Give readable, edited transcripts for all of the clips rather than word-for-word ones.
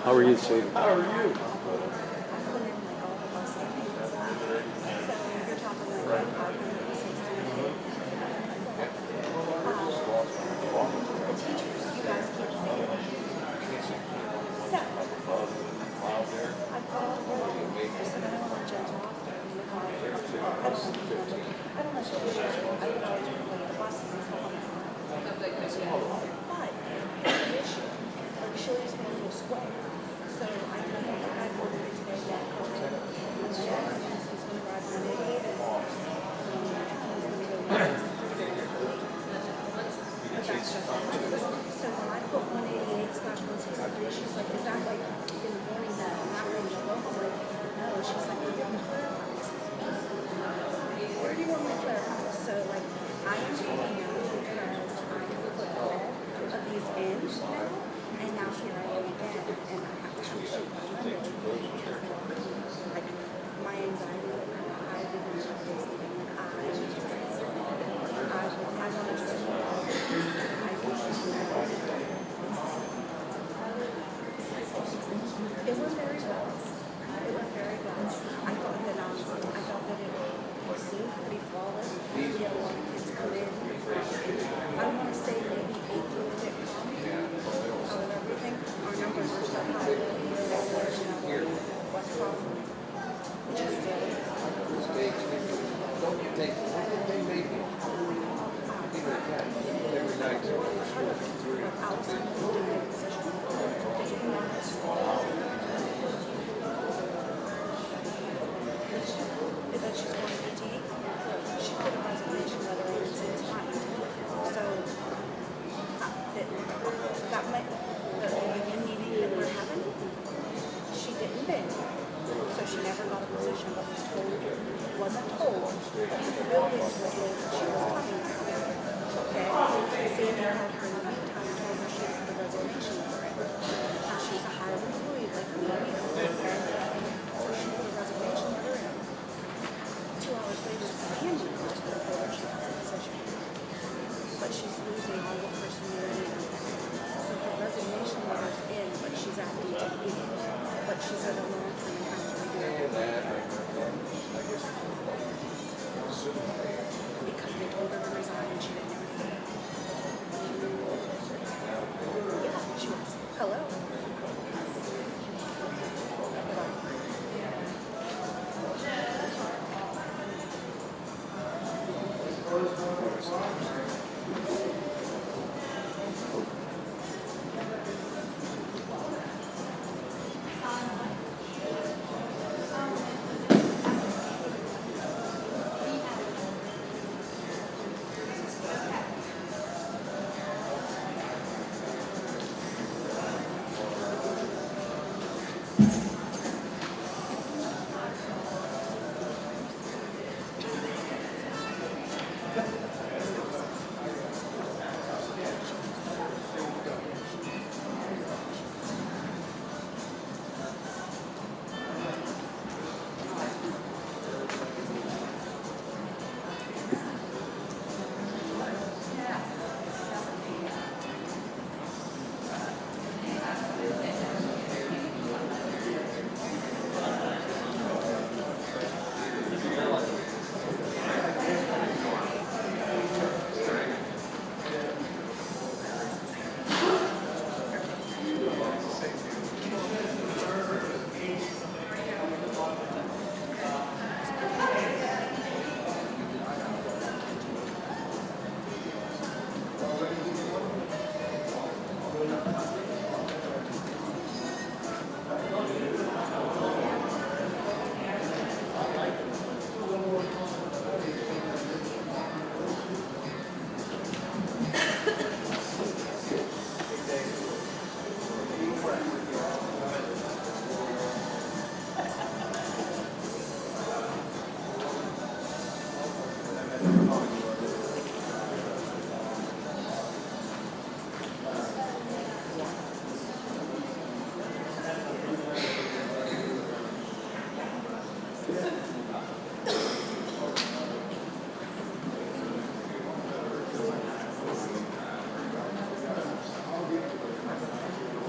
How are you, sir? How are you?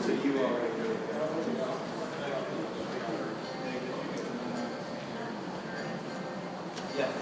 So you already know. Yes.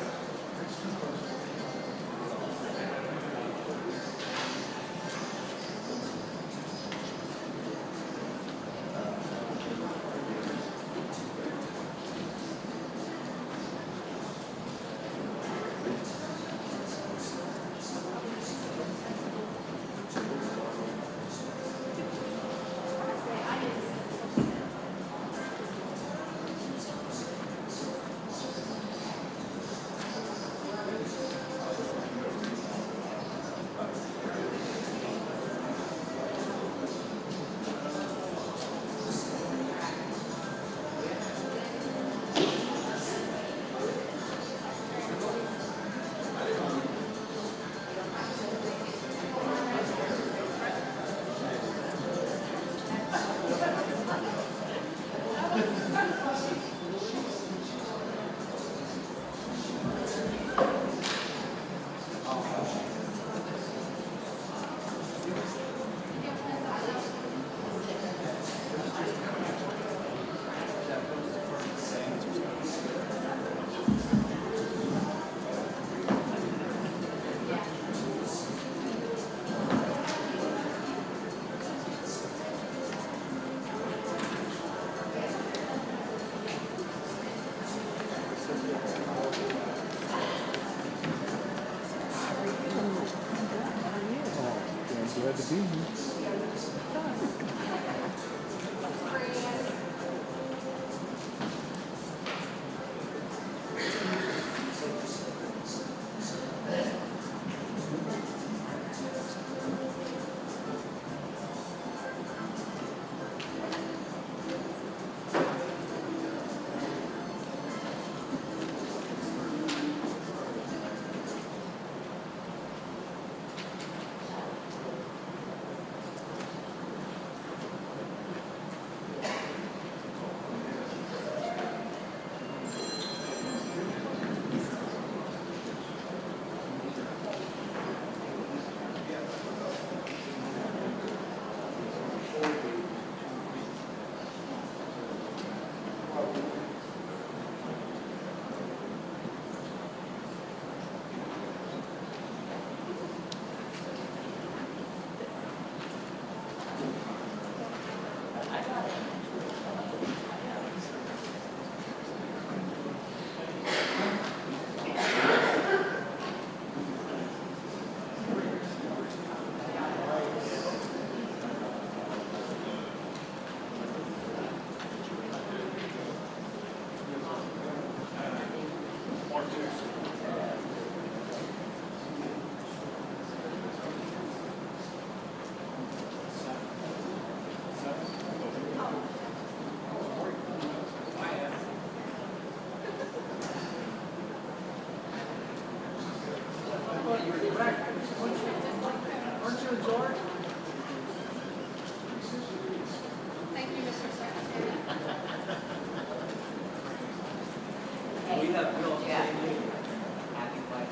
Glad to be here. Aren't you in charge? Thank you, Mr. Secretary. We have real happy wife.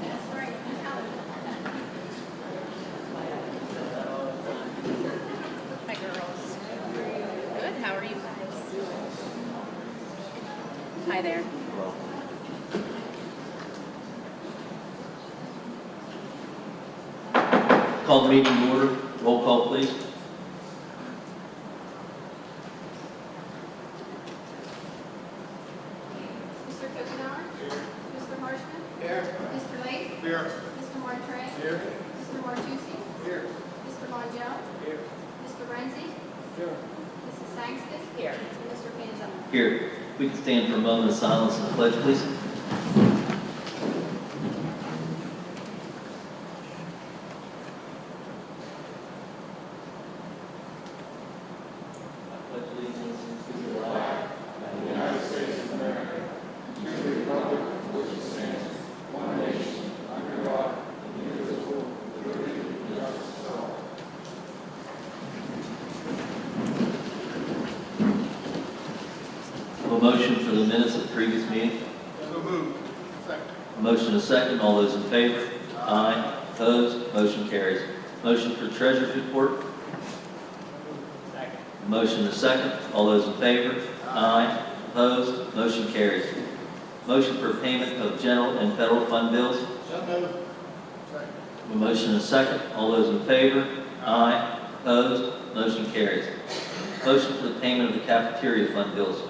That's right. Hi, girls. Good. How are you guys? Hi there. Call the meeting to order. Roll call, please. Mr. Kuchenauer? Here. Mr. Harshman? Here. Mr. Lake? Here. Mr. Martray? Here. Mr. Martucci? Here. Mr. Mongeau? Here. Mr. Renzi? Here. Mrs. Sangston? Here. And Mr. Panzella? Here. We can stand for a moment of silence and pledge, please. I pledge allegiance to the flag of the United States of America, and to the republic for which it stands, one nation, under God, indivisible, with liberty and justice for all. A motion for the minutes of the previous meeting. So moved. Second. A motion and a second. All those in favor? Aye. Opposed? Motion carries. Motion for treasurer's report. Second. A motion and a second. All those in favor? Aye. Opposed? Motion carries. Motion for payment of general and federal fund bills. So moved. Second. A motion and a second. All those in favor? Aye. Opposed? Motion carries. Motion for the payment of the cafeteria fund bills.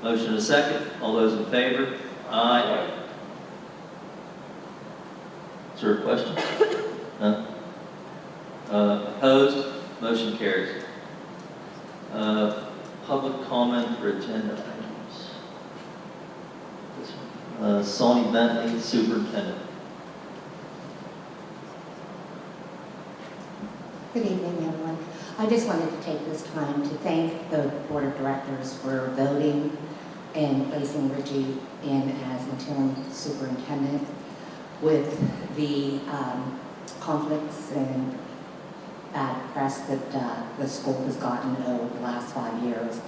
Motion and a second. All those in favor? Aye. Is there a question? None? Opposed? Motion carries. Public comment for agenda items. Sonny Bentley, Superintendent. Good evening, everyone. I just wanted to take this time to thank the Board of Directors for voting and placing Richie in as interim superintendent. With the conflicts and bad press that the school has gotten over the last 5 years,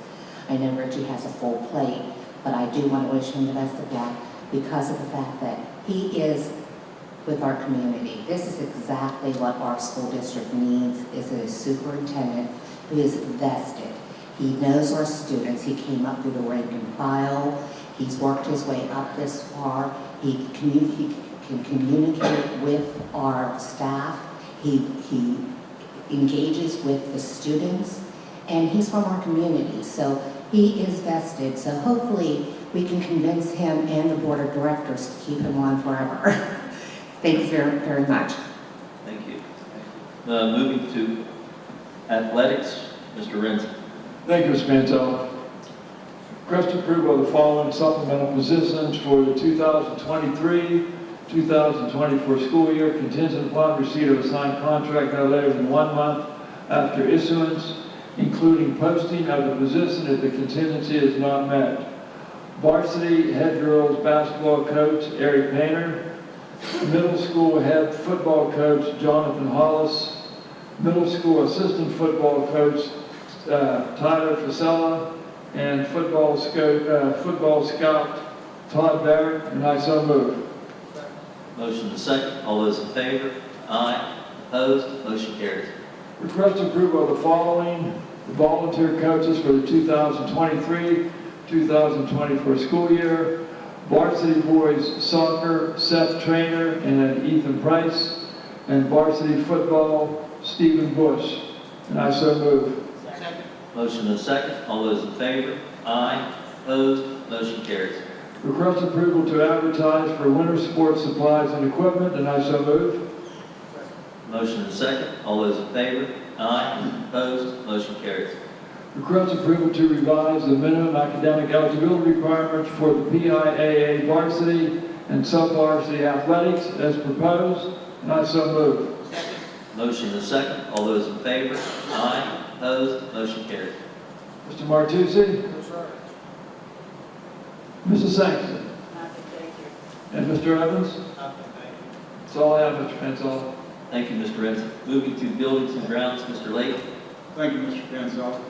I know Richie has a full plate, but I do want to wish him the best of luck because of the fact that he is with our community. This is exactly what our school district needs, is a superintendent who is vested. He knows our students. He came up through the rank and file. He's worked his way up this far. He can communicate with our staff. He engages with the students, and he's from our community, so he is vested. So hopefully we can convince him and the Board of Directors to keep him on forever. Thank you very, very much. Thank you. Moving to athletics, Mr. Renzi. Thank you, Mr. Mantel. Request approval of the following supplemental positions for the 2023-2024 school year, contingent upon receipt of a signed contract no later than 1 month after issuance, including posting of the position if the contingency is not met. Varsity head girls basketball coach Eric Painter, middle school head football coach Jonathan Hollis, middle school assistant football coach Tyler Fasella, and football scout Todd Barrett, and I so move. Motion to second. All those in favor? Aye. Opposed? Motion carries. Request approval of the following volunteer coaches for the 2023-2024 school year. Varsity boys soccer, Seth Trainer and Ethan Price, and varsity football, Stephen Bush. And I so move. Second. Motion to second. All those in favor? Aye. Opposed? Motion carries. Request approval to advertise for winter sports supplies and equipment, and I so move. Motion to second. All those in favor? Aye. Opposed? Motion carries. Request approval to revise the minimum academic eligibility requirements for the PIAA varsity and sub-varsity athletics as proposed, and I so move. Second. Motion to second. All those in favor? Aye. Opposed? Motion carries. Mr. Martucci? No, sir. Mrs. Sankson? Nothing, thank you. And Mr. Evans? Nothing, thank you. That's all I have, Mr. Pansall. Thank you, Mr. Renzi. Moving to buildings and grounds, Mr. Lake. Thank you, Mr. Pansall.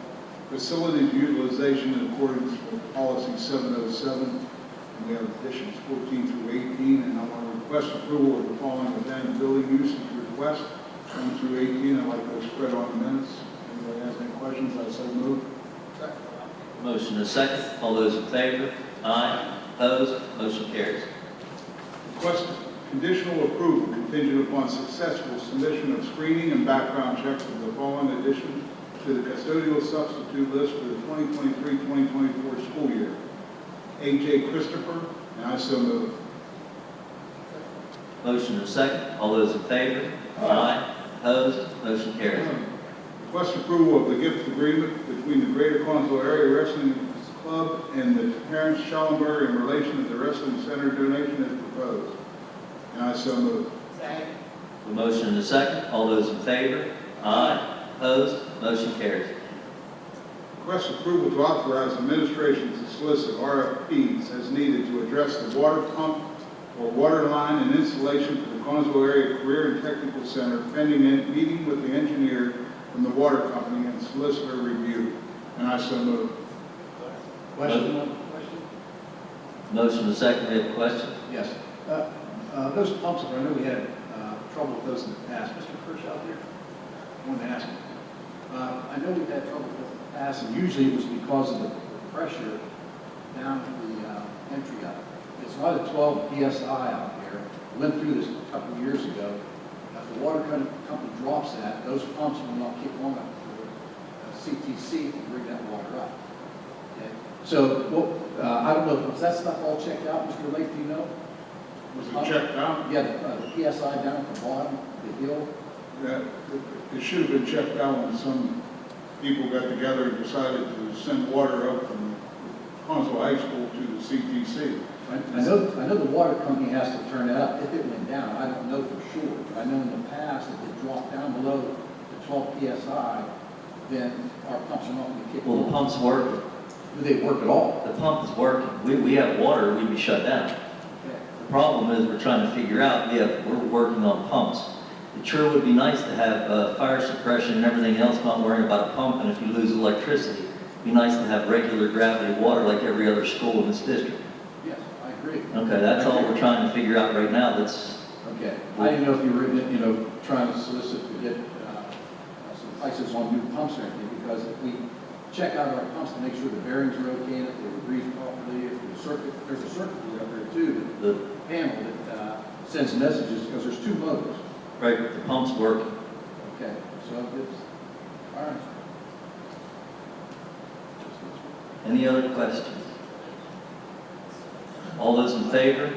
Facilities utilization in accordance with policy 707. And we have additions 14 through 18, and I want to request approval of the following event building usage request 1 through 18. I'd like those spread on the minutes. Anybody has any questions, I so move. Second. Motion to second. All those in favor? Aye. Opposed? Motion carries. Request conditional approval contingent upon successful submission of screening and background checks of the following additions to the custodial substitute list for the 2023-2024 school year. A.J. Christopher, and I so move. Motion to second. All those in favor? Aye. Opposed? Motion carries. Request approval of the gift agreement between the Greater Conzo Area Wrestling Club and the Terrence Schallenberg in relation to the Wrestling Center donation as proposed. And I so move. Second. A motion to second. All those in favor? Aye. Opposed? Motion carries. Request approval to authorize administration to solicit RFPs as needed to address the water pump or water line and installation for the Conzo Area Career and Technical Center pending meeting with the engineer from the water company and solicitor review. And I so move. Question? Motion to second. We have a question? Yes. Those pumps, I know we had trouble with those in the past. Mr. Kershaw here, I wanted to ask you. I know we've had trouble with the past, and usually it was because of the pressure down the entry up. It's not a 12 PSI out there. We went through this a couple of years ago. If the water company drops that, those pumps will not kick on up for CTC to bring that water up. Okay? So, I don't know, was that stuff all checked out, Mr. Lake, do you know? Was it checked out? Yeah, the PSI down at the bottom, the hill. Yeah, it should have been checked out when some people got together and decided to send water up from Conzo High School to the CTC. I know the water company has to turn that up if it went down. I don't know for sure, but I know in the past if it dropped down below the 12 PSI, then our pumps are not going to kick Well, the on. pump's working. Do they work at all? The pump is working. We have water, we'd be shut down. The problem is we're trying to figure out, we're working on pumps. It sure would be nice to have fire suppression and everything else, not worrying about a pump, and if you lose electricity, it'd be nice to have regular gravity water like every other school in this district. Yes, I agree. Okay, that's all we're trying to figure out right now. Okay. I didn't know if you were, trying to solicit to get some prices on new pumps or anything, because if we check out our pumps to make sure the bearings are okay, and if they were greased properly, if there's a circuit board up there too, the panel that sends messages, because there's two motors. Right, the pump's working. Okay, so it's, all right. Any other questions? All those in favor?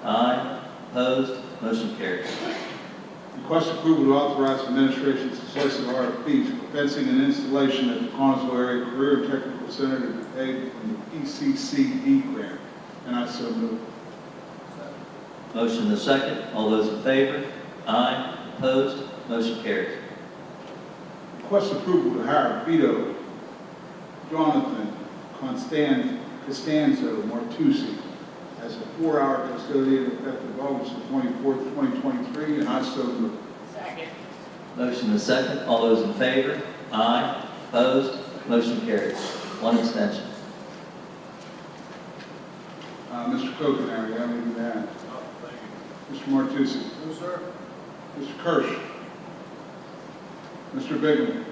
Aye. Opposed? Motion carries. Request approval to authorize administration to solicit RFPs for fencing and installation at the Conzo Area Career and Technical Center to be paid from the PCCD grant. And I so move. Motion is second. All those in favor? Aye. Opposed? Motion carries. Request approval to hire Vito Jonathan Costanzo Martucci as a 4-hour custodian effective August 24th, 2023, and I so move. Second. Motion is second. All those in favor? Aye. Opposed? Motion carries. One extension. Mr. Kokenary, I need that. Mr. Martucci. No, sir. Mr. Kirsch. Mr. Bigham.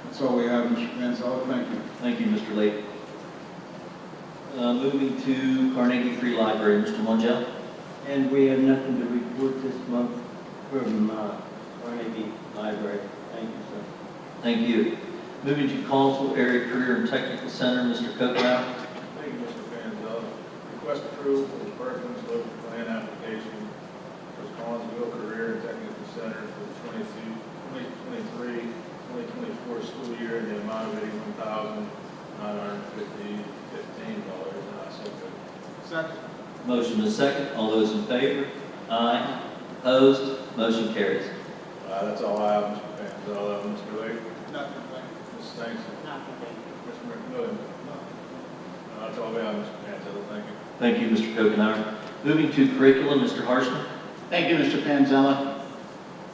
That's all we have, Mr. Manzella. Thank you. Thank you, Mr. Lake. Moving to Carnegie Free Library, Mr. Mongel. And we have nothing to report this month from Carnegie Library. Thank you, sir. Thank you. Moving to Collinsville Area Career and Technical Center, Mr. Kokow. Thank you, Mr. Panzella. Request approval for the Perkins local plan application for Collinsville Career and Technical Center for the 2023-2024 school year in the amount of $81,915. And I so move. Second. Motion is second. All those in favor? Aye. Opposed? Motion carries. That's all I have, Mr. Panzella. Mr. Lake? Nothing, thank you. Ms. Stanton? Nothing. Mr. McMillan? That's all we have, Mr. Panzella. Thank you. Thank you, Mr. Kokenauer. Moving to curriculum, Mr. Harshman. Thank you, Mr. Panzella.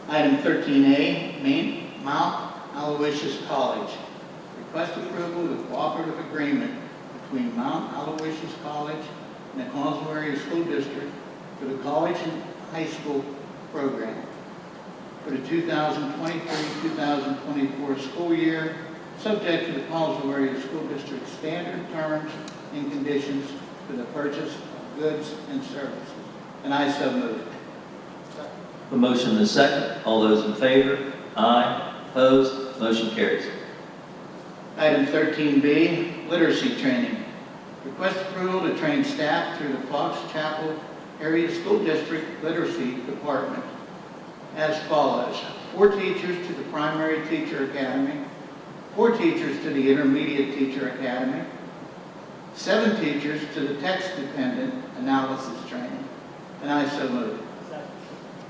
Item 13A, Mount Aloysius College. Request approval of the cooperative agreement between Mount Aloysius College and the Collinsville Area School District for the college and high school program for the 2023-2024 school year, subject to the Collinsville Area School District standard terms and conditions for the purchase of goods and services. And I so move. The motion is second. All those in favor? Aye. Opposed? Motion carries. Item 13B, literacy training. Request approval to train staff through the Fox Chapel Area School District Literacy Department as follows. 4 teachers to the Primary Teacher Academy, 4 teachers to the Intermediate Teacher Academy, 7 teachers to the Text-Dependent Analysis Training. And I so move.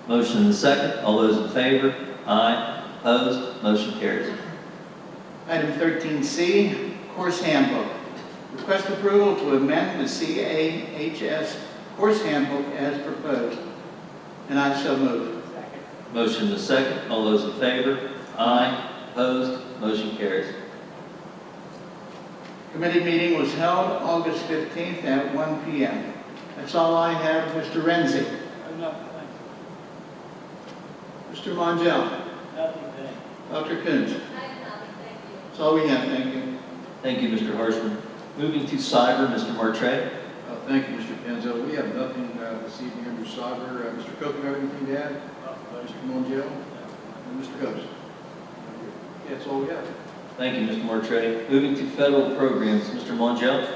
Motion is second. All those in favor? Aye. Opposed? Motion carries. Item 13C, Course Handbook. Request approval to amend the CAHS Course Handbook as proposed. And I so move. Motion is second. All those in favor? Aye. Opposed? Motion carries. Committee meeting was held August 15th at 1 p.m. That's all I have. Mr. Renzi. Nothing. Mr. Mongel. Nothing, thank you. Dr. Coons. I have nothing, thank you. That's all we have. Thank you. Thank you, Mr. Harshman. Moving to cyber, Mr. Martret. Thank you, Mr. Panzello. We have nothing this evening under cyber. Mr. Cook, you have anything to add? Mr. Mongiel? And Mr. Coates? Yeah, that's all we have. Thank you, Mr. Martret. Moving to federal programs, Mr. Mongiel.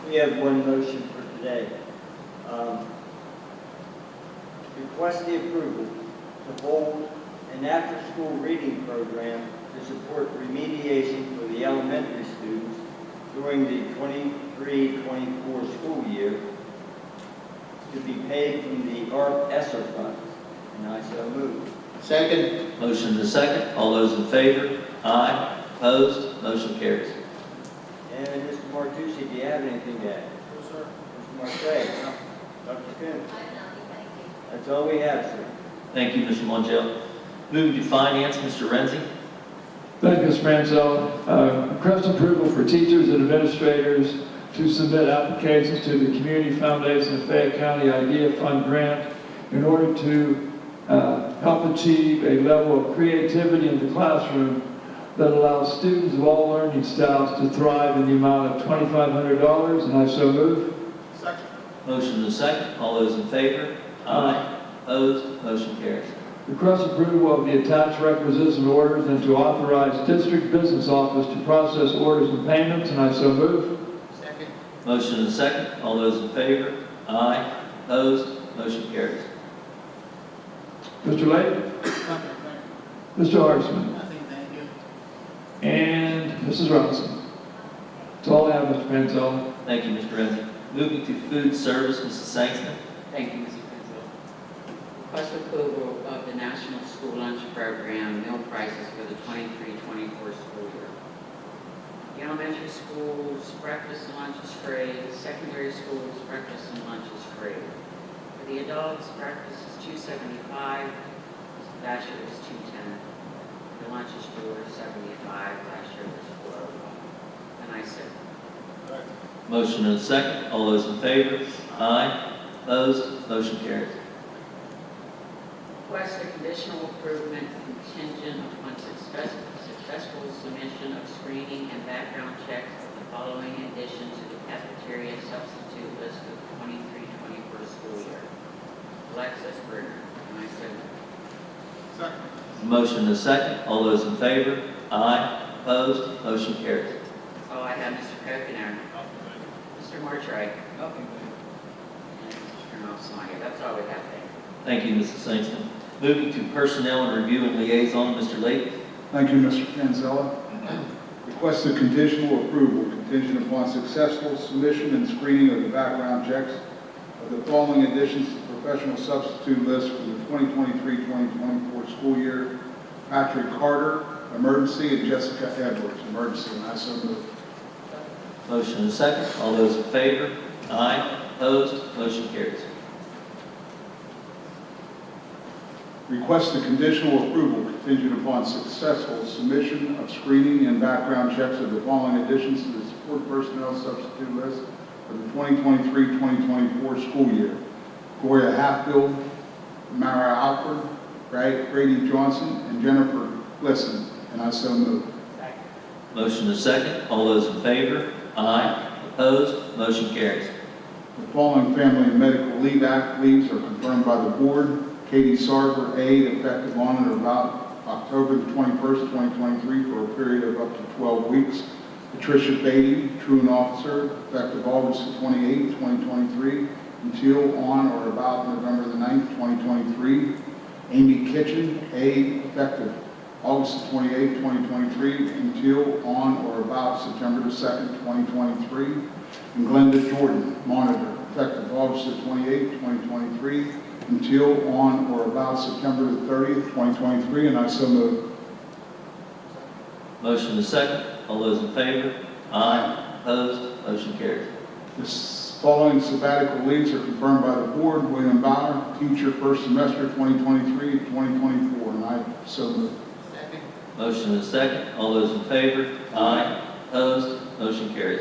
We have one motion for today. Request the approval to hold an after-school reading program to support remediation for the elementary students during the 23-24 school year to be paid from the ARP ESSER funds. And I so move. Second. Motion is second. All those in favor? Aye. Opposed? Motion carries. And Mr. Martucci, do you have anything to add? No, sir. Mr. Marquez? Dr. Finn? That's all we have, sir. Thank you, Mr. Mongiel. Moving to finance, Mr. Renzi. Thank you, Mr. Manzel. Request approval for teachers and administrators to submit applications to the Community Foundation of Fayette County Idea Fund grant in order to help achieve a level of creativity in the classroom that allows students of all learning styles to thrive in the amount of $2,500, and I so move. Second. Motion is second. All those in favor? Aye. Opposed? Motion carries. Request approval of the attached requisites and orders and to authorize district business office to process orders and payments, and I so move. Second. Motion is second. All those in favor? Aye. Opposed? Motion carries. Mr. Layton? Mr. Horstman? Nothing, thank you. And Mrs. Robinson? That's all I have, Mr. Manzel. Thank you, Mr. Renzi. Moving to food service, Mrs. Sangston. Thank you, Mr. President. Request approval of the National School Lunch Program meal prices for the 23-24 school year. The elementary schools, breakfast and lunch is free. Secondary schools, breakfast and lunch is free. For the adults, breakfast is $2.75. Last year it was $2.10. The lunch is $4.75. Last year it was $4.01. And I said, Motion is second. All those in favor? Aye. Opposed? Motion carries. request a conditional improvement contingent upon successful submission of screening and background checks of the following addition to the cafeteria substitute list for the 23-24 school year. Alexis Brunner, and I so move. Second. Motion is second. All those in favor? Aye. Opposed? Motion carries. That's all I have, Mr. Kokenar. Mr. Martray. Nothing. And Mr. Knopfsmeyer. That's all we have, thank you. Thank you, Mrs. Sangston. Moving to personnel and review and liaison, Mr. Lake. Thank you, Mr. Panzella. Request a conditional approval contingent upon successful submission and screening of the background checks of the following additions to the professional substitute list for the 2023-2024 school year: Patrick Carter, emergency, and Jessica Edwards, emergency, and I so move. Motion is second. All those in favor? Aye. Opposed? Motion carries. Request a conditional approval contingent upon successful submission of screening and background checks of the following additions to the support personnel substitute list for the 2023-2024 school year: Gloria Hatfield, Mara Alford, Brady Johnson, and Jennifer Glisson, and I so move. Motion is second. All those in favor? Aye. Opposed? Motion carries. The following family and medical leave act leaves are confirmed by the board: Katie Sarver, aide, effective on and about October the 21st, 2023, for a period of up to 12 weeks. Patricia Beatty, truant officer, effective August the 28th, 2023, until on or about November the 9th, 2023. Amy Kitchen, aide, effective August the 28th, 2023, until on or about September the 2nd, 2023. And Glenda Jordan, monitor, effective August the 28th, 2023, until on or about September the 30th, 2023, and I so move. Motion is second. All those in favor? Aye. Opposed? Motion carries. The following sabbatical leaves are confirmed by the board: William Bauer, teacher, first semester, 2023-2024, and I so move. Second. Motion is second. All those in favor? Aye. Opposed? Motion carries.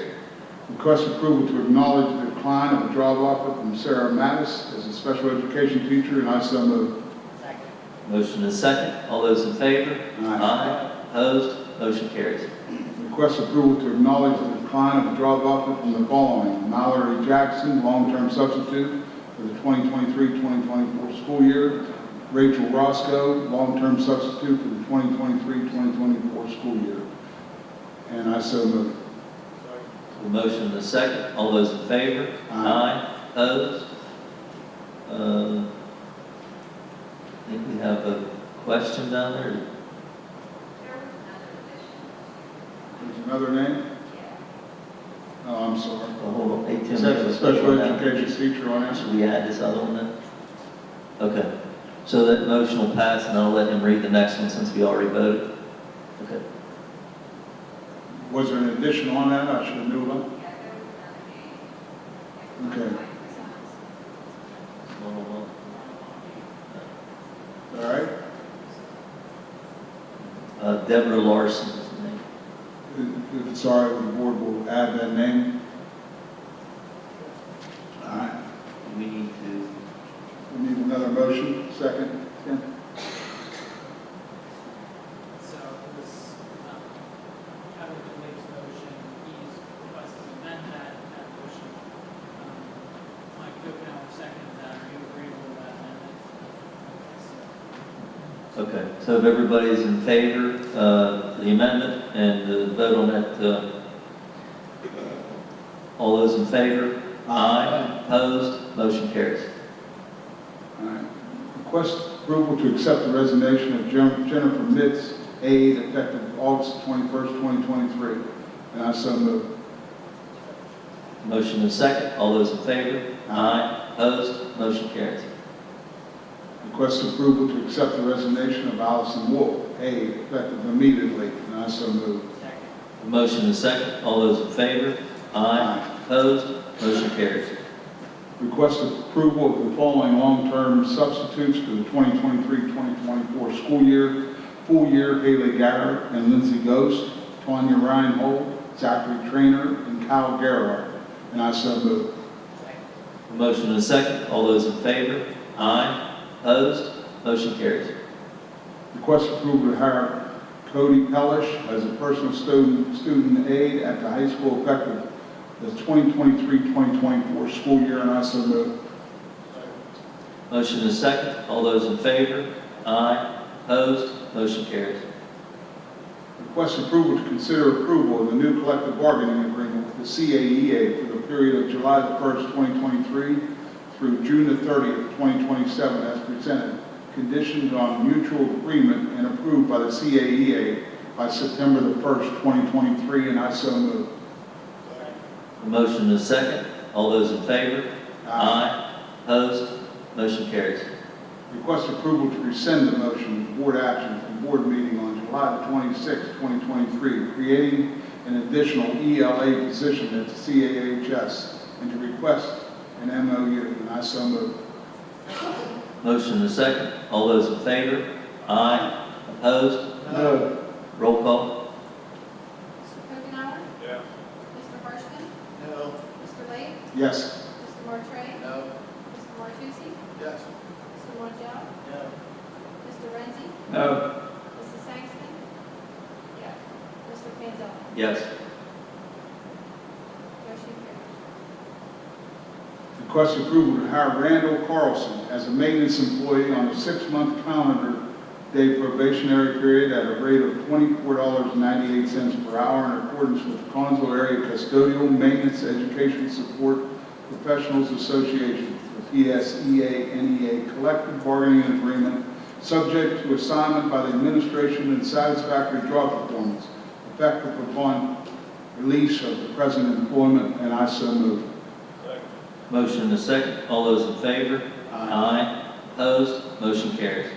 Request approval to acknowledge the decline of a job offer from Sarah Mattis as a special education teacher, and I so move. Motion is second. All those in favor? Aye. Opposed? Motion carries. Request approval to acknowledge the decline of a job offer from the following: Mallory Jackson, long-term substitute for the 2023-2024 school year. Rachel Roscoe, long-term substitute for the 2023-2024 school year. And I so move. A motion and a second. All those in favor? Aye. Opposed? I think we have a question down there. There's another name? Oh, I'm sorry. Oh, hold on. Hey, Tim, Is that there's the a special one now. education teacher on that? Should we add this other one then? Okay. So that motion will pass, and I'll let him read the next one since we already voted. Okay. Was there an addition on that? I should have knew about. Okay. All right. Deborah Larson is the name. If it's all right with the board, we'll add that name. All right. We need to, We need another motion. Second. Ken? So it was, Kevin Blake's motion, he's requested to amend that motion. Mike Goodenow seconded that, are you agreeable with that amendment? okay. So if everybody's in favor of the amendment and the vote on that, all those in favor? Aye. Opposed? Motion carries. All right. Request approval to accept the resignation of Jennifer Mitz, aide, effective August 21st, 2023. And I so move. Motion and second. All those in favor? Aye. Opposed? Motion carries. Request approval to accept the resignation of Allison Wolf, aide, effective immediately. And I so move. Second. Motion and second. All those in favor? Aye. Opposed? Motion carries. Request approval of the following long-term substitutes for the 2023-2024 school year. Full year, Haley Garrett and Lindsay Ghost, Tanya Reinhold, Zachary Trainer, and Kyle Gerhardt. And I so move. Motion and second. All those in favor? Aye. Opposed? Motion carries. Request approval to hire Cody Pellish as a personal student aide at the high school effective the 2023-2024 school year, and I so move. Motion and second. All those in favor? Aye. Opposed? Motion carries. Request approval to consider approval of the new collective bargaining agreement with the CAEA for the period of July the 1st, 2023 through June the 30th, 2027 as presented, conditioned on mutual agreement and approved by the CAEA by September the 1st, 2023, and I so move. Motion and second. All those in favor? Aye. Opposed? Motion carries. Request approval to rescind the motion of board action from board meeting on July the 26th, 2023, creating an additional ELA position at the CAHS and to request an MOU, and I so move. Motion and second. All those in favor? Aye. Opposed? No. Roll call. Mr. Kuchenauer? Yeah. Mr. Harshman? No. Mr. Lake? Yes. Mr. Martre? No. Mr. Martucci? Yes. Mr. Montiel? No. Mr. Renzi? No. Mrs. Saxton? Yes. Mr. Panzella? Yes. Motion carries. Request approval to hire Randall Carlson as a maintenance employee on a 6-month calendar day probationary period at a rate of $24.98 per hour in accordance with the Conzo Area Custodial Maintenance Education Support Professionals Association, the PSEA-NEA Collective Bargaining Agreement, subject to assignment by the administration and satisfactory job performance, effective upon release of the present employment, and I so move. Motion and second. All those in favor? Aye. Opposed? Motion carries.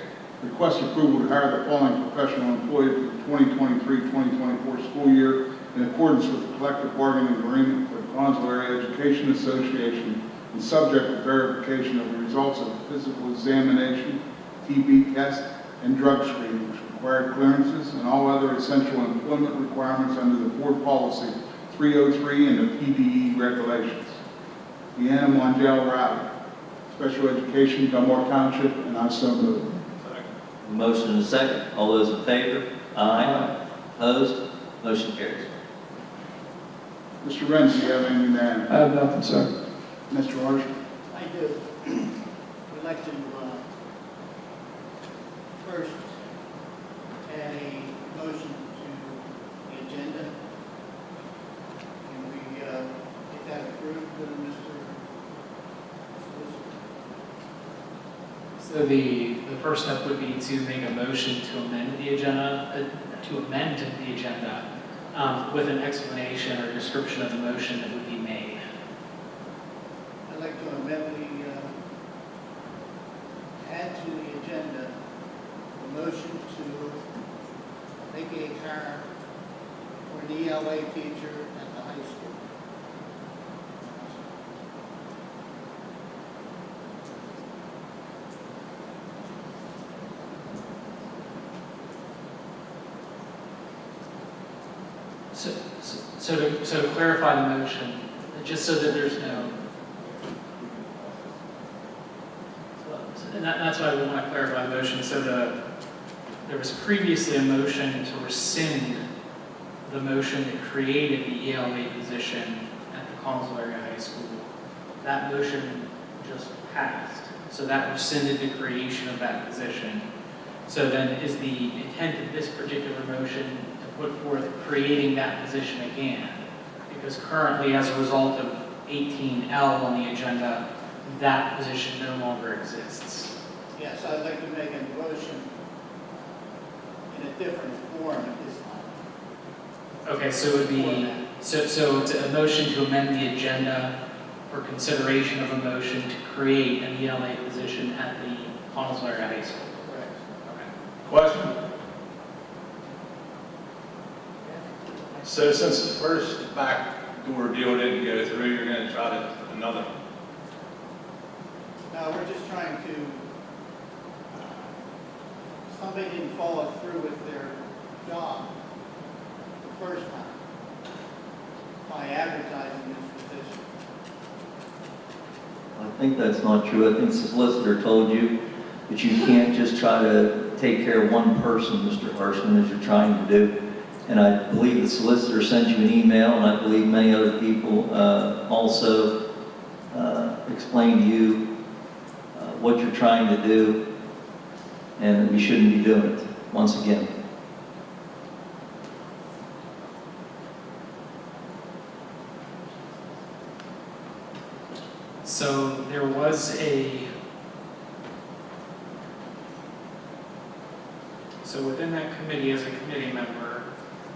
Request approval to hire the following professional employee for the 2023-2024 school year in accordance with the collective bargaining agreement for the Conzo Area Education Association and subject to verification of the results of the physical examination, TB test, and drug screening, which required clearances and all other essential employment requirements under the board policy 303 and the PDE regulations. Deanna Mondial Rowdy, Special Education, Dunmore Township, and I so move. Motion and second. All those in favor? Aye. Opposed? Motion carries. Mr. Renzi, you have anything to add? I have nothing, sir. Mr. Harsh? I do. We'd like to first add a motion to the agenda. Can we get that approved, Mr. Solicitor? So the first step would be to make a motion to amend the agenda, with an explanation or description of the motion that would be made. I'd like to amend add to the agenda, the motion to make a hire for an ELA teacher at the high school. So to clarify the motion, just so that there's no, and that's why we want to clarify the motion. So there was previously a motion to rescind the motion that created the ELA position at the Collinsville Area High School. That motion just passed, so that rescinded the creation of that position. So then is the intent of this particular motion to put forth creating that position again? Because currently, as a result of 18L on the agenda, that position no longer exists. Yes, I'd like to make a motion in a different form at this time. Okay, so it would be, so it's a motion to amend the agenda for consideration of a motion to create an ELA position at the Collinsville Area High School. Correct. Okay. Question? So since the first backdoor deal didn't go through, you're going to try to another? No, we're just trying to, somebody didn't follow through with their job the first time by advertising this position. I think that's not true. I think the solicitor told you that you can't just try to take care of one person, Mr. Harshman, as you're trying to do. And I believe the solicitor sent you an email, and I believe many other people also explained to you what you're trying to do, and that we shouldn't be doing it, once again. So there was so within that committee, as a committee member,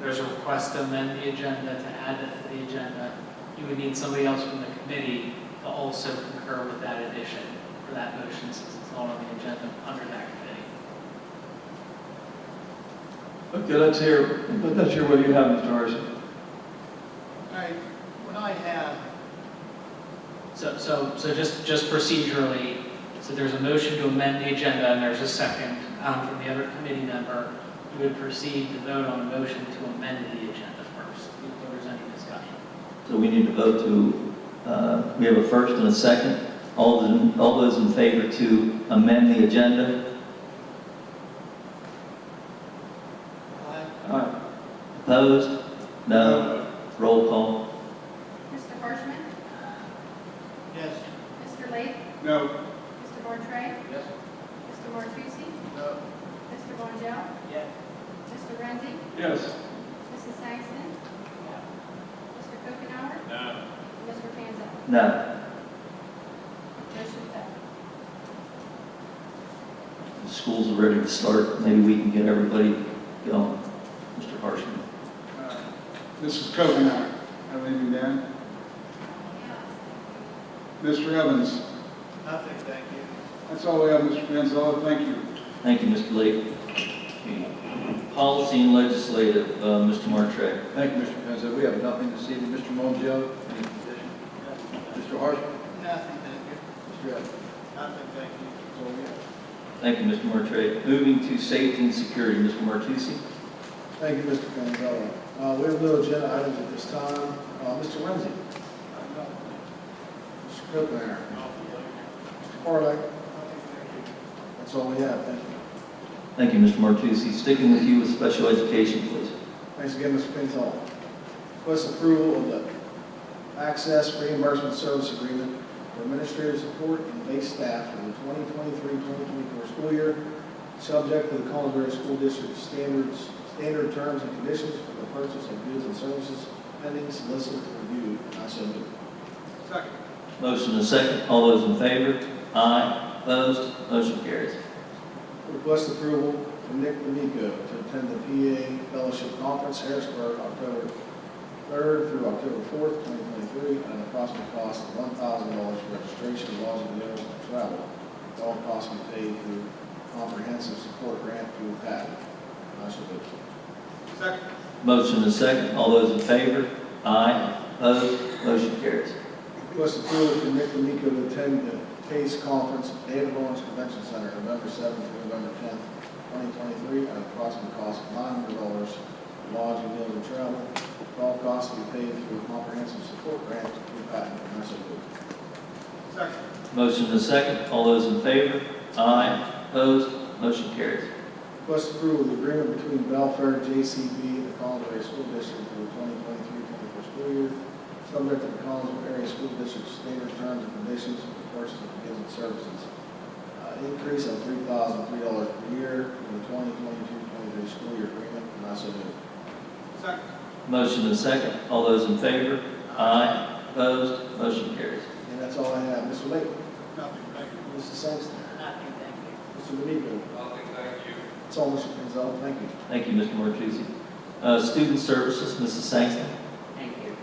there's a request to amend the agenda, to add that to the agenda. You would need somebody else from the committee to also concur with that addition for that motion, since it's not on the agenda under that committee. Okay, let's hear what you have, Mr. Harrison. All right, what I have, So just procedurally, so there's a motion to amend the agenda, and there's a second from the other committee member. You would proceed to vote on a motion to amend the agenda first, before there's any discussion. So we need to vote to, we have a first and a second. All those in favor to amend the agenda? Aye. Opposed? No. Roll call. Mr. Harshman? yes, Mr. Lake? No. Mr. Bartray? yes, Mr. Martucci? no, Mr. Bonjel? yes, Mr. Renzi? Yes. Mrs. Saxton? Mr. Kokenauer? No. Mr. Panzell? No. Motion failed. The schools are ready to start. Maybe we can get everybody going. Mr. Harshman. Mrs. Kokenauer, have anything to add? Mr. Evans? nothing, thank you. That's all we have, Mr. Manzella. Thank you. Thank you, Mr. Lake. Policy and legislative, Mr. Martray. Thank you, Mr. Penzo. We have nothing this evening. Mr. Monjo, any addition? Mr. Harshman? Nothing, thank you. Mr. Evans? Nothing, thank you. That's all we have. Thank you, Mr. Martray. Moving to safety and security, Mr. Martucci. Thank you, Mr. Panzella. We have no agenda items at this time. Mr. Renzi? Mr. Kokenair? Mr. Parlay? That's all we have. Thank you. Thank you, Mr. Martucci. Sticking with you with special education, please. Thanks again, Mr. Panzella. Request approval of the access reimbursement service agreement for administrative support and base staff for the 2023-2024 school year, subject to the Collinsville School District standard terms and conditions for the purchase of goods and services pending solicitor review. I so move. Second. Motion and second. All those in favor? Aye. Opposed? Motion carries. Request approval from Nick D'Amico to attend the PA Fellowship Conference, Harrisburg, October 3rd through October 4th, 2023, at an approximate cost of $1,000 for registration, lodging, meals, and travel. All costs will be paid through comprehensive support grant through PAD. I so move. Second. Motion and second. All those in favor? Aye. Opposed? Motion carries. Request approval for Nick D'Amico to attend the CASE Conference at David Lawrence Convention Center, November 7th through November 10th, 2023, at an approximate cost of $900 for lodging, meals, and travel. All costs will be paid through a comprehensive support grant through PAD. I so move. Second. Motion and second. All those in favor? Aye. Opposed? Motion carries. Request approval of the agreement between Belfair JCB and the Collinsville School District for the 2023-24 school year, subject to the Collinsville Area School District standard terms and conditions for the purchase of goods and services. Increase of $3,003 per year for the 2022-23 school year agreement, and I so move. Second. Motion and second. All those in favor? Aye. Opposed? Motion carries. And that's all I have. Mr. Lake, Nothing. Thank you. Mrs. Sangster, Nothing, thank you. Mr. D'Amico. Nothing. Thank you. That's all, Mr. Gonzalez. Thank you. Thank you, Mr. Martucci. Student Services, Mrs. Sangston. Thank you.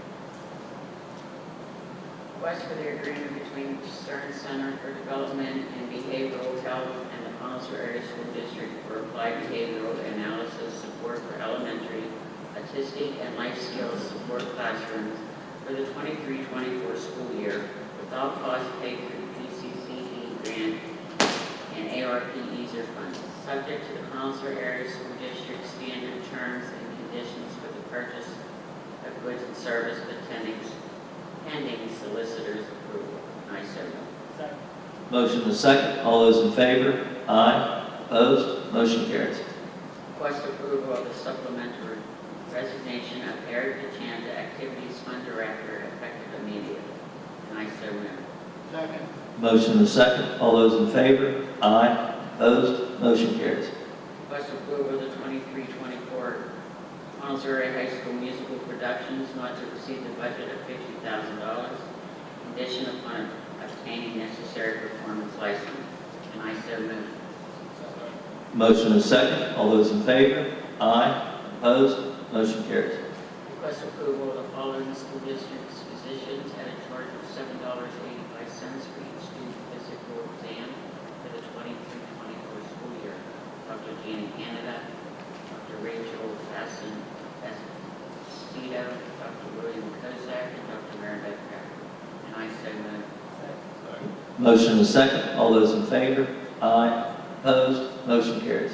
Request for the agreement between the Stern Center for Development and Behavioral Health and the Collinsville Area School District for Applied Behavioral Analysis Support for Elementary, Autistic, and Life Skills Support Classrooms for the 23-24 school year, with all costs paid through PCCE grant and ARP easer funds, subject to the Collinsville Area School District standard terms and conditions for the purchase of goods and service, but pending solicitor's approval. I so move. Second. Motion and second. All those in favor? Aye. Opposed? Motion carries. Request approval of the supplementary resignation of Eric DeChanda, Activities Fund Director, effective immediately. And I so move. Second. Motion and second. All those in favor? Aye. Opposed? Motion carries. Request approval of the 23-24 Collinsville High School musical productions not to exceed the budget of $50,000, condition upon obtaining necessary performance license. And I so move. Motion and second. All those in favor? Aye. Opposed? Motion carries. Request approval of the following school district's physicians at a charge of $7.85 for each student physical exam for the 23-24 school year. Dr. Janet Canada, Dr. Rachel Estito, Dr. William Kozak, and Dr. Meredith Becker. And I so move. Motion and second. All those in favor? Aye. Opposed? Motion carries.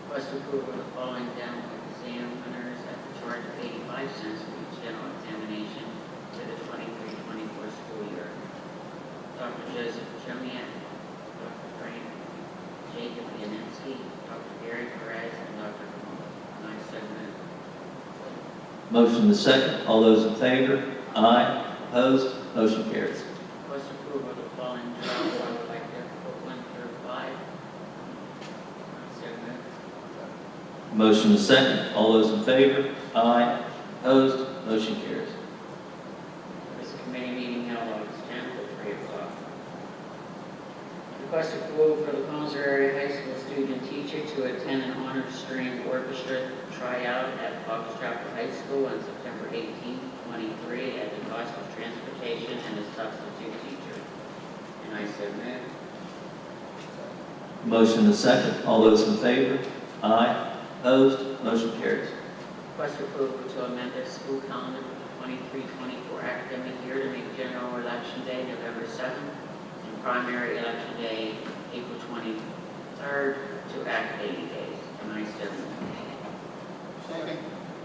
Request approval of the following dental exam winners at the charge of 85 cents for each dental examination for the 23-24 school year. Dr. Joseph Chomiak, Dr. Frank Jacob Yaninski, Dr. Gary Perez, and Dr. Kamal. And I so move. Motion and second. All those in favor? Aye. Opposed? Motion carries. Request approval of the following jobs I would like to put 1 through 5. I so move. Motion and second. All those in favor? Aye. Opposed? Motion carries. This committee meeting held August 10th at 3 o'clock. Request approval for the Collinsville Area High School student teacher to attend an honor string orchestra tryout at Fox Chapel High School on September 18th, 23, at the cost of transportation and a substitute teacher. And I so move. Motion and second. All those in favor? Aye. Opposed? Motion carries. Request approval to amend the school calendar for the 23-24 academic year to make general election day November 7th and primary election day April 23rd to act 80 days. And I so move. Second.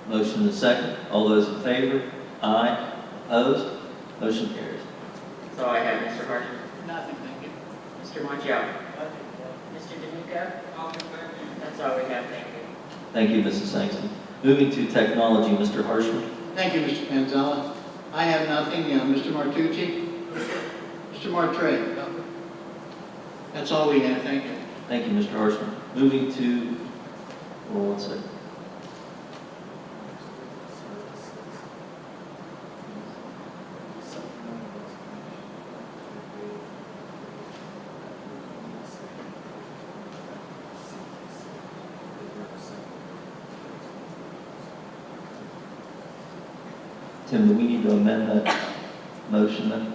Motion and second. All those in favor? Aye. Opposed? Motion carries. That's all I have, Mr. Hartman. Nothing, thank you. Mr. Montiel. Mr. D'Amico. That's all we have, thank you. Thank you, Mrs. Sangston. Moving to technology, Mr. Harshman. Thank you, Mr. Panzella. I have nothing. Mr. Martucci? Mr. Martray? That's all we have. Thank you. Thank you, Mr. Horstman. Moving to, well, one second. Tim, do we need to amend that motion then?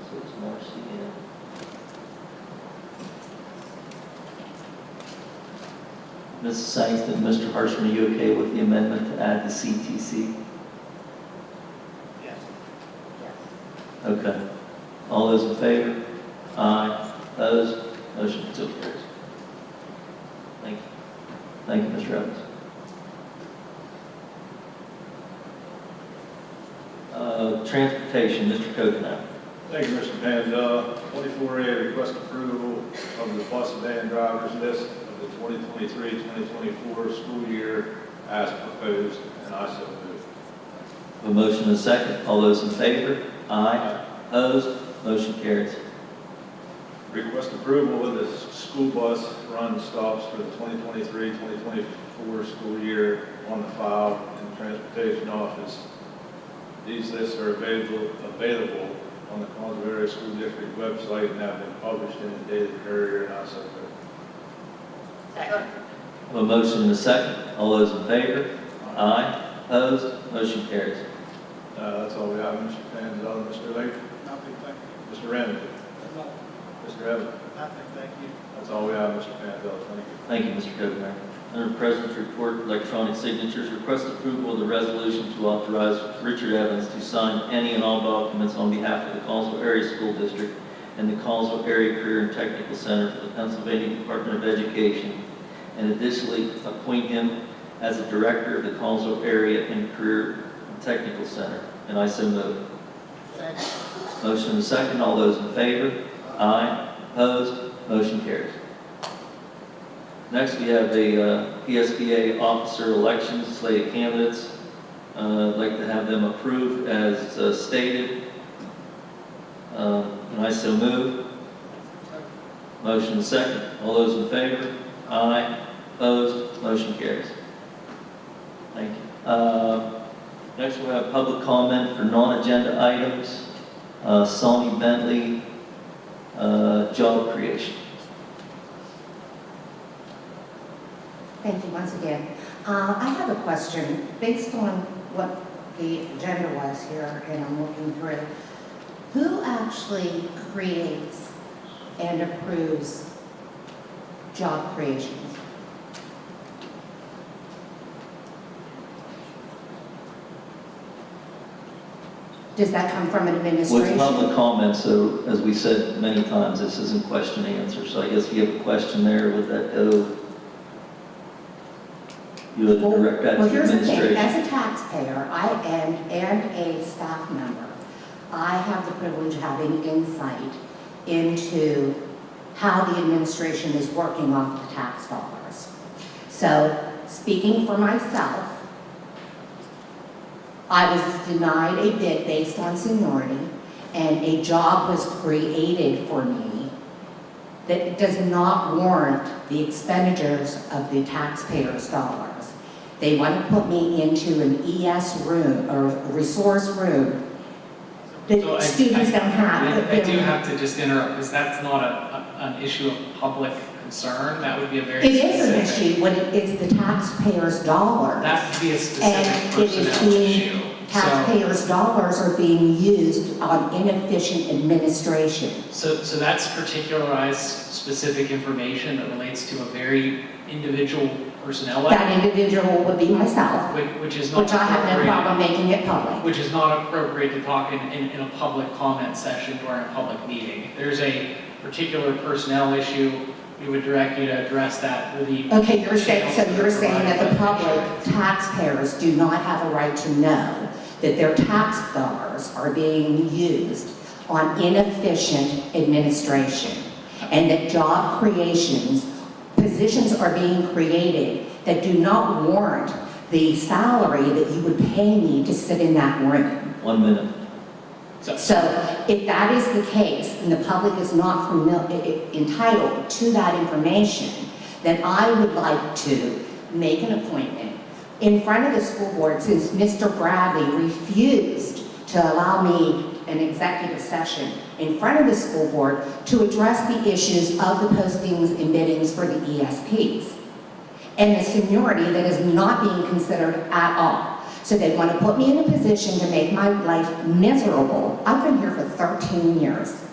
So it's Marcy and Mrs. Sangston, Mr. Harshman, are you okay with the amendment to add the CTC? Yes. Okay. All those in favor? Aye. Opposed? Motion still carries. Thank you. Thank you, Mr. Evans. Transportation, Mr. Coconut. Thank you, Mr. Panzella. 24A, request approval of the bus and van drivers list of the 2023-2024 school year as proposed, and I so move. A motion and a second. All those in favor? Aye. Opposed? Motion carries. Request approval of the school bus run stops for the 2023-2024 school year on the file in the transportation office. These lists are available on the Collinsville Area School District website and have been published in the Daily Courier, and I so move. Second. A motion and a second. All those in favor? Aye. Opposed? Motion carries. That's all we have, Mr. Panzella. Mr. Lake? Nothing, thank you. Mr. Renner? Mr. Evans? Nothing, thank you. That's all we have, Mr. Panzella. Thank you. Thank you, Mr. Coconut. Under President's Report, electronic signatures, request approval of the resolution to authorize Richard Evans to sign any and all documents on behalf of the Collinsville Area School District and the Collinsville Area Career and Technical Center for the Pennsylvania Department of Education, and additionally appoint him as a director of the Collinsville Area and Career and Technical Center. And I so move. Second. Motion and a second. All those in favor? Aye. Opposed? Motion carries. Next, we have a PSBA officer elections, slate of candidates. I'd like to have them approved as stated. And I so move. Motion and second. All those in favor? Aye. Opposed? Motion carries. Thank you. Next, we'll have public comment for non-agenda items. Sonny Bentley, job creation. Thank you once again. I have a question based on what the agenda was here, and I'm looking through. Who actually creates and approves job creations? Does that come from Well, administration? it's public comment, so as we said many times, this isn't question and answer. So I guess if you have a question there, would that go? You would direct that Well, to here's the thing, administration. as a taxpayer, and a staff member, I have the privilege of having insight into how the administration is working off the tax dollars. So, speaking for myself, I was denied a bid based on seniority, and a job was created for me that does not warrant the expenditures of the taxpayers' dollars. They want to put me into an ES room, or resource room, that So students don't have. I do have to just interrupt, because that's not an issue of public concern. That would be a very It is an specific. issue when it is the taxpayers' dollars. That would be a specific And it is personnel being, issue. taxpayers' dollars are being used on inefficient administration. So that's particularized specific information that relates to a very individual personnel That level, individual would be myself, which is not which I have no appropriate. problem making it public. Which is not appropriate to talk in a public comment session during a public meeting. If there's a particular personnel issue, we would direct you to address that with the. Okay, you're saying, so channels you're that saying that the provide public taxpayers do not have a right to know that their tax dollars are being used on inefficient administration, and that job creations, positions are being created that do not warrant the salary that you would pay me to sit in that room. 1 minute. So if that is the case, and the public is not entitled to that information, then I would like to make an appointment in front of the school board, since Mr. Bradley refused to allow me an executive session in front of the school board to address the issues of the postings and biddings for the ESPs and the seniority that is not being considered at all. So they want to put me in a position to make my life miserable. I've been here for 13 years.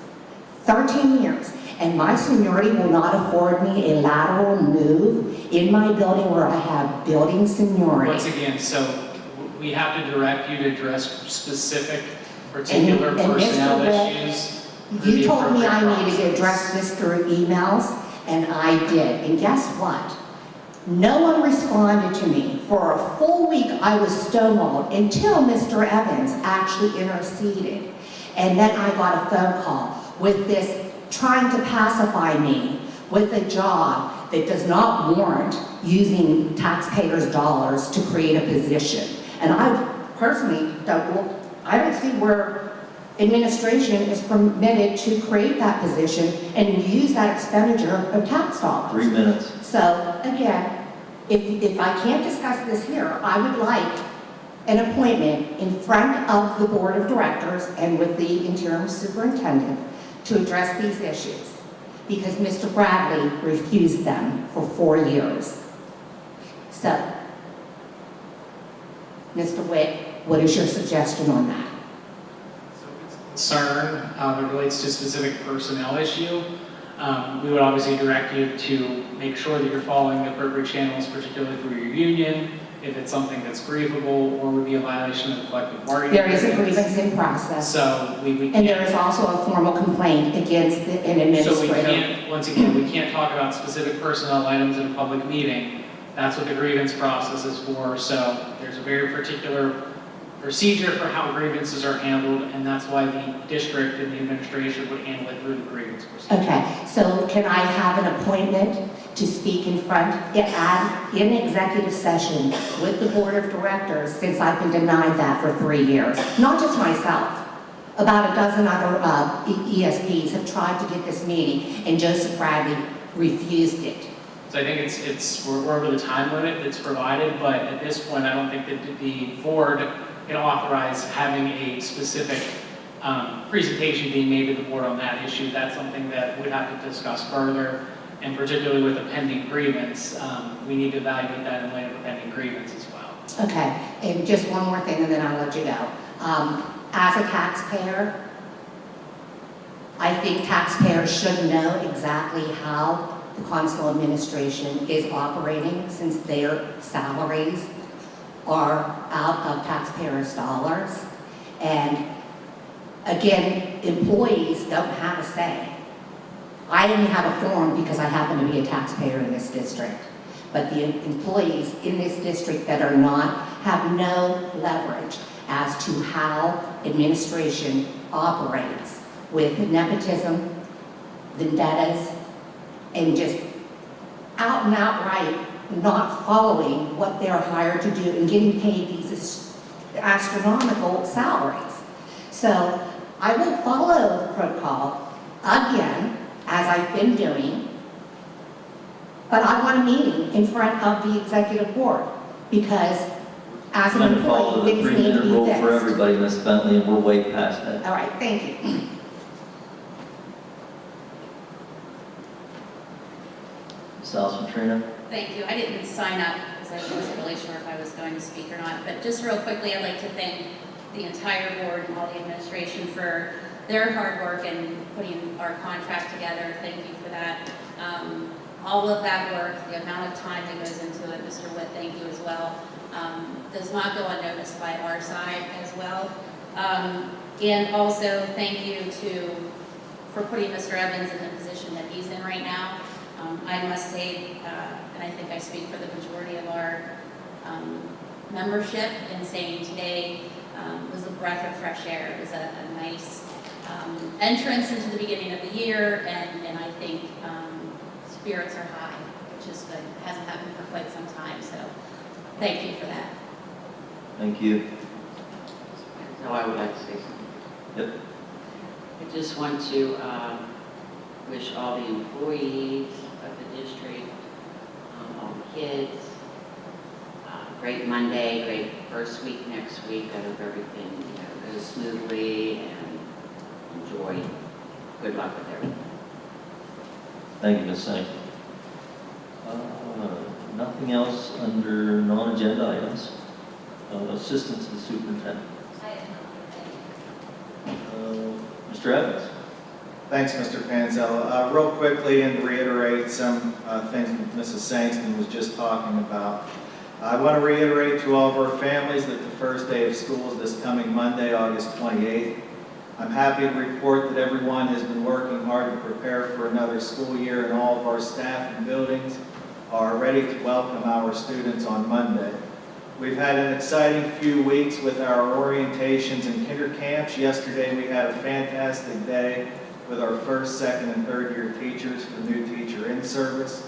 13 years. And my seniority will not afford me a lateral move in my building where I have building seniority. Once again, so we have to direct you to address specific particular And personnel Mr. Witt, issues. through You the told me I appropriate needed to process. address this through emails, and I did. And guess what? No one responded to me. For a full week, I was stonewalled until Mr. Evans actually interceded. And then I got a phone call with this trying to pacify me with a job that does not warrant using taxpayers' dollars to create a position. And I personally I don't see where administration is permitted to create that position and use that expenditure of tax dollars. 3 minutes. So again, if I can't discuss this here, I would like an appointment in front of the board of directors and with the interim superintendent to address these issues, because Mr. Bradley refused them for 4 years. So, Mr. Witt, what is your suggestion on that? So if it's a concern that relates to a specific personnel issue, we would obviously direct you to make sure that you're following the appropriate channels, particularly through your union, if it's something that's grievable or would be a violation of the collective bargaining There is a agreements. grievance in process, So we and can't, there is also a formal complaint against an so we administrator. can't, once again, we can't talk about specific personnel items in a public meeting. That's what the grievance process is for. So there's a very particular procedure for how grievances are handled, and that's why the district and the administration would handle it through the grievance procedure. Okay, so can I have an appointment to speak in front, in executive session with the board of directors, since I've been denied that for 3 years? Not just myself. About a dozen other ESPs have tried to get this meeting, and Joseph Bradley refused it. So I think we're over the time limit that's provided, but at this point, I don't think that the board can authorize having a specific presentation being made to the board on that issue. That's something that we'd have to discuss further, and particularly with a pending grievance, we need to evaluate that in light of a pending grievance as well. Okay, and just one more thing, and then I'll let you go. As a taxpayer, I think taxpayers should know exactly how the Constable administration is operating, since their salaries are out of taxpayers' dollars. And again, employees don't have a say. I only have a form because I happen to be a taxpayer in this district. But the employees in this district that are not have no leverage as to how administration operates with nepotism, vendettas, and just out and outright not following what they're hired to do and getting paid these astronomical salaries. So I will follow the protocol again, as I've been doing, but I want a meeting in front of the executive board, because as I'm an going to follow employee, the things need to 3-minute be rule for fixed. everybody, Ms. Bentley, and we're way past that. All right, thank you. Ms. Alcentrino? Thank you. I didn't sign up because I wasn't really sure if I was going to speak or not. But just real quickly, I'd like to thank the entire board and all the administration for their hard work in putting our contract together. Thank you for that. All of that work, the amount of time that goes into it, Mr. Witt, thank you as well, does not go unnoticed by our side as well. And also, thank you for putting Mr. Evans in the position that he's in right now. I must say, and I think I speak for the majority of our membership in saying today, was a breath of fresh air. It was a nice entrance into the beginning of the year, and I think spirits are high, which is good. It hasn't happened for quite some time, so thank you for that. Thank you. So I would like to say something. Yep. I just want to wish all the employees of the district, all the kids, great Monday, great first week next week. I hope everything goes smoothly and enjoy. Good luck with everything. Thank you, Ms. Singh. Nothing else under non-agenda items. Assistant to the superintendent. Mr. Evans. Thanks, Mr. Panzella. Real quickly, and to reiterate some things Mrs. Sangston was just talking about. I want to reiterate to all of our families that the first day of school is this coming Monday, August 28th. I'm happy to report that everyone has been working hard to prepare for another school year, and all of our staff and buildings are ready to welcome our students on Monday. We've had an exciting few weeks with our orientations and kinder camps. Yesterday we had a fantastic day with our first, second, and third year teachers for new teacher in service.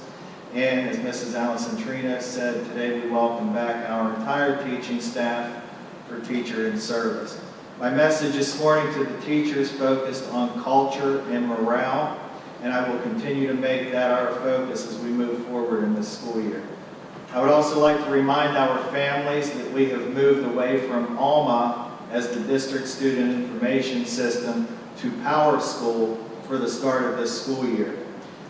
And as Mrs. Allison Trina said, today we welcome back our entire teaching staff for teacher in service. My message this morning to the teachers focused on culture and morale, and I will continue to make that our focus as we move forward in this school year. I would also like to remind our families that we have moved away from ALMA as the district student information system to PowerSchool for the start of this school year.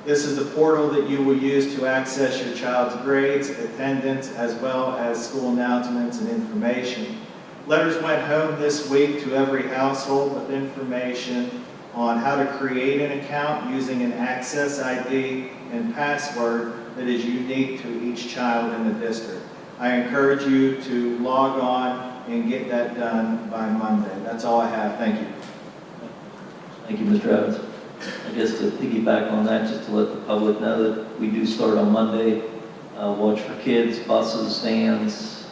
This is the portal that you will use to access your child's grades, attendance, as well as school announcements and information. Letters went home this week to every household with information on how to create an account using an access ID and password that is unique to each child in the district. I encourage you to log on and get that done by Monday. That's all I have. Thank you. Thank you, Mr. Evans. I guess to piggyback on that, just to let the public know that we do start on Monday. Watch for kids, buses, stands.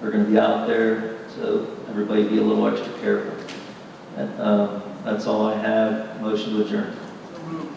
We're going to be out there, so everybody be a little extra careful. And, that's all I have. Motion to adjourn. So moved.